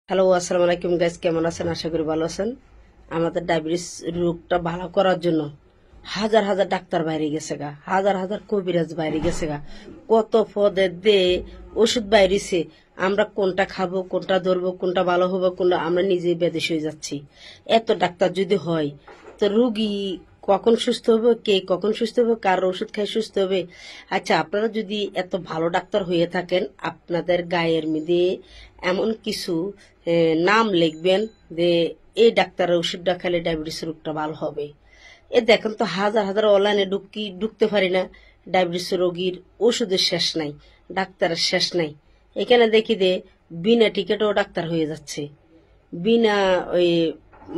Hello, আসসালামু আলাইকুম guys, কেমন আছেন? আশা করি ভালো আছেন। আমাদের ডায়াবেটিস রোগটা ভালো করার জন্য হাজার হাজার ডাক্তার বাইরে গেছে গা, হাজার হাজার কবিরাজ বাইরে গেছে গা, কত পদে দে ওষুধ বাইরেছে। আমরা কোনটা খাবো, কোনটা ধরবো, কোনটা ভালো হবে, কোনটা আমরা নিজেই বেদেশ হয়ে যাচ্ছি। এত ডাক্তার যদি হয় তো রুগী কখন সুস্থ হবে, কে কখন সুস্থ হবে, কার ওষুধ খাই সুস্থ হবে? আচ্ছা, আপনারা যদি এত ভালো ডাক্তার হয়ে থাকেন, আপনাদের গায়ের মধ্যে এমন কিছু নাম লিখবেন যে এই ডাক্তারের ওষুধটা খেলে ডায়াবেটিস রোগটা ভালো হবে। এ দেখেন তো, হাজার হাজার অনলাইনে ঢুকতে পারি না। ডায়াবেটিস রোগীর ওষুধের শেষ নাই, ডাক্তারের শেষ নাই। এখানে দেখি যে বিনা টিকেটও ডাক্তার হয়ে যাচ্ছে, বিনা ওই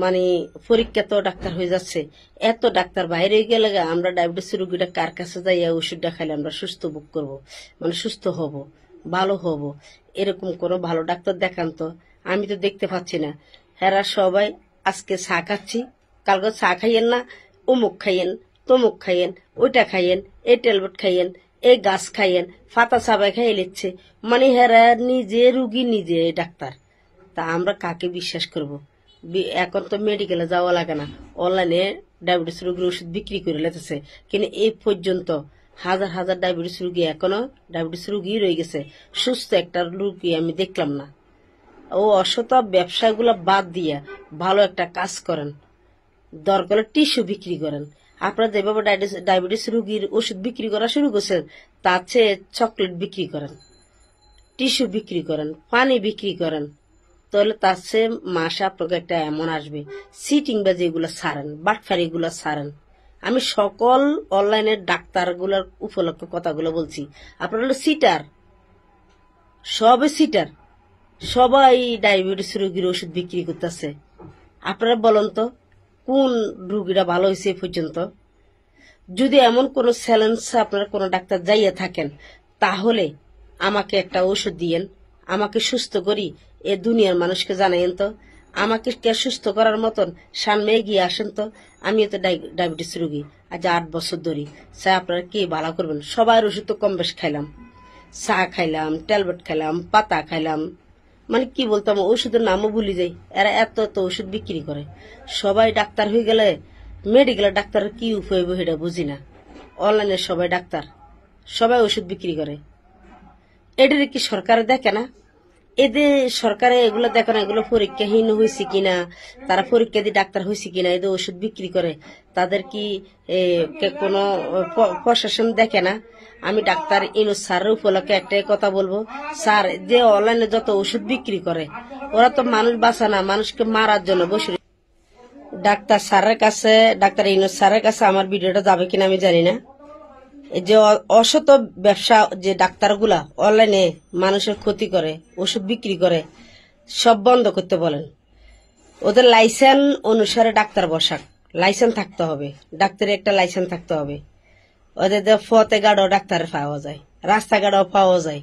মানে পরীক্ষাতেও ডাক্তার হয়ে যাচ্ছে। এত ডাক্তার বাইরে গেলে আমরা ডায়াবেটিস রোগীটা কার কাছে যাইয়া ওষুধটা খাইলে আমরা সুস্থ ভোগ করবো, মানে সুস্থ হব, ভালো হব। এরকম কোনো ভালো ডাক্তার দেখান তো। আমি তো দেখতে পাচ্ছি না। হেরা সবাই আজকে চা খাচ্ছি, কালকে চা খাইয়েন না, অমুক খাইয়েন, তমুক খাইয়েন, ওইটা খাইয়েন, এই ট্যাবলেট খাইয়েন, এই গাছ খাইয়েন, ফাতা চাবাই খাইয়ে নিচ্ছে। মানে হেরা নিজে রুগী, নিজে ডাক্তার। তা আমরা কাকে বিশ্বাস করব? এখন তো মেডিকেলে যাওয়া লাগে না, অনলাইনে ডায়াবেটিস রোগীর ওষুধ বিক্রি করে লেতেছে। কিন্তু এই পর্যন্ত হাজার হাজার ডায়াবেটিস রোগী এখনো ডায়াবেটিস রোগী রয়ে গেছে, সুস্থ একটা রোগী আমি দেখলাম না। ও অসত ব্যবসাগুলো বাদ দিয়ে ভালো একটা কাজ করেন, দরকার টিস্যু বিক্রি করেন। আপনারা যেভাবে ডায়াবেটিস রোগীর ওষুধ বিক্রি করা শুরু করছেন, তার চেয়ে চকলেট বিক্রি করেন, টিস্যু বিক্রি করেন, পানি বিক্রি করেন। তাহলে তার চেয়ে মাসে আপনাকে একটা এমন আসবে। সিটিং বা যেগুলো ছাড়েন, বাটফারি গুলো ছাড়েন। আমি সকল অনলাইনের ডাক্তারগুলোর উপলক্ষে কথাগুলো বলছি। আপনারা হলো সিটার, সবে সিটার, সবাই ডায়াবেটিস রোগীর ওষুধ বিক্রি করতেছে। আপনারা বলেন তো, কোন রোগীরা ভালো হয়েছে এ পর্যন্ত? যদি এমন কোন চ্যালেঞ্জ আপনারা কোন ডাক্তার যাইয়া থাকেন, তাহলে আমাকে একটা ওষুধ দিয়েন, আমাকে সুস্থ করি এ দুনিয়ার মানুষকে জানাইন তো। আমাকে কে সুস্থ করার মতন সামনে এগিয়ে আসেন তো। আমি তো ডায়াবেটিস রোগী, আজ 8 বছর ধরি। স্যার, আপনারা কে ভালো করবেন? সবার ওষুধ তো কম বেশ খাইলাম, চা খাইলাম, ট্যাবলেট খাইলাম, পাতা খাইলাম, মানে কি বলতাম, ওষুধের নামও ভুলি যাই। এরা এত এত ওষুধ বিক্রি করে। সবাই ডাক্তার হয়ে গেলে মেডিকেলের ডাক্তারের কি উপায় সেটা বুঝি না। অনলাইনে সবাই ডাক্তার, সবাই ওষুধ বিক্রি করে। এদের কি সরকারে দেখে না? এদের সরকারে এগুলো দেখে না, এগুলো পরীক্ষাহীন হয়েছে কিনা, তারা পরীক্ষা দিয়ে ডাক্তার হয়েছে কিনা, এদের ওষুধ বিক্রি করে। তাদের কি কোনো প্রশাসন দেখে না? আমি ডাক্তার ইনুস স্যারের উপলক্ষে একটাই কথা বলবো, স্যার, যে অনলাইনে যত ওষুধ বিক্রি করে, ওরা তো মানুষ বাঁচা না, মানুষকে মারার জন্য বসে। ডাক্তার স্যারের কাছে, ডাক্তার ইনুস স্যারের কাছে আমার ভিডিওটা যাবে কিনা আমি জানি না। যে অসত ব্যবসা, যে ডাক্তারগুলা অনলাইনে মানুষের ক্ষতি করে, ওষুধ বিক্রি করে, সব বন্ধ করতে বলেন। ওদের লাইসেন্স অনুসারে ডাক্তার বসাক, লাইসেন্স থাকতে হবে, ডাক্তারের একটা লাইসেন্স থাকতে হবে। ওদের ফতে গাড়ও ডাক্তার পাওয়া যায়, রাস্তাঘাটও পাওয়া যায়।